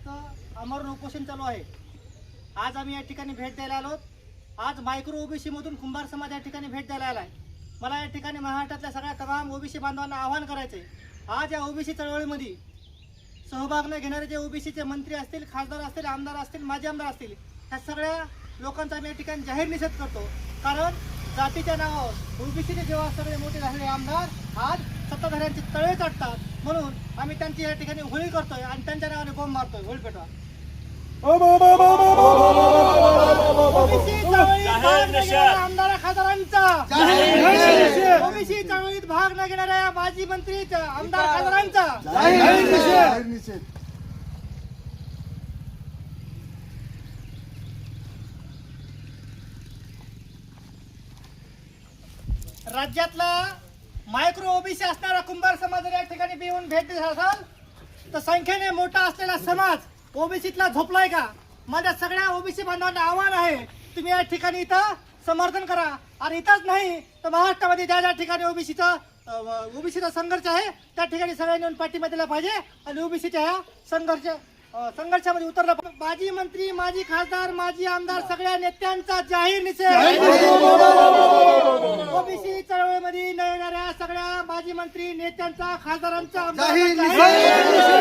आमचं अमरण उपोषण चालू आहे। आज आम्ही या ठिकाणी भेट द्यायला आलो। आज मायक्रो ओबीसी मधून कुंभार समाज या ठिकाणी भेट द्यायला आलाय। मला या ठिकाणी महाराष्ट्रातल्या सगळ्या तमाम ओबीसी बांधवांना आवाहन करायचंय, आज या ओबीसी चळवळीमध्ये सहभाग न घेणारे जे ओबीसीचे मंत्री असतील, खासदार असतील, आमदार असतील, माजी आमदार असतील, ह्या सगळ्या लोकांचा आम्ही या ठिकाणी जाहीर निषेध करतो। कारण जातीच्या नावावर ओबीसीचे जेव्हा सगळे मोठे झालेले आमदार आज सत्ताधाऱ्यांचे तळे चाटतात, म्हणून आम्ही त्यांची या ठिकाणी होळी करतोय आणि त्यांच्या नावाने बॉम्ब मारतोय। होळी पेटवा। आमदार खासदारांचा, ओबीसी चळवळीत भाग न घेणाऱ्या माजी मंत्री आमदार खासदारांचा राज्यातला मायक्रो ओबीसी असणारा कुंभार समाज जर या ठिकाणी येऊन भेट देत असाल तर संख्येने मोठा असलेला समाज ओबीसीतला झोपलाय का? माझ्या सगळ्या ओबीसी बांधवांना आव्हान आहे, तुम्ही या ठिकाणी इथं समर्थन करा। आणि इथंच नाही तर महाराष्ट्रामध्ये ज्या ज्या ठिकाणी ओबीसीचा संघर्ष आहे त्या ठिकाणी सगळ्यांनी येऊन पाठिंबा दिला पाहिजे आणि ओबीसीच्या ह्या संघर्षामध्ये उतरलं पाहिजे। माजी मंत्री, माजी खासदार, माजी आमदार सगळ्या नेत्यांचा जाहीर निषेध। ओबीसी चळवळीमध्ये न येणाऱ्या सगळ्या माजी मंत्री, नेत्यांचा, खासदारांचा, आमदारांचा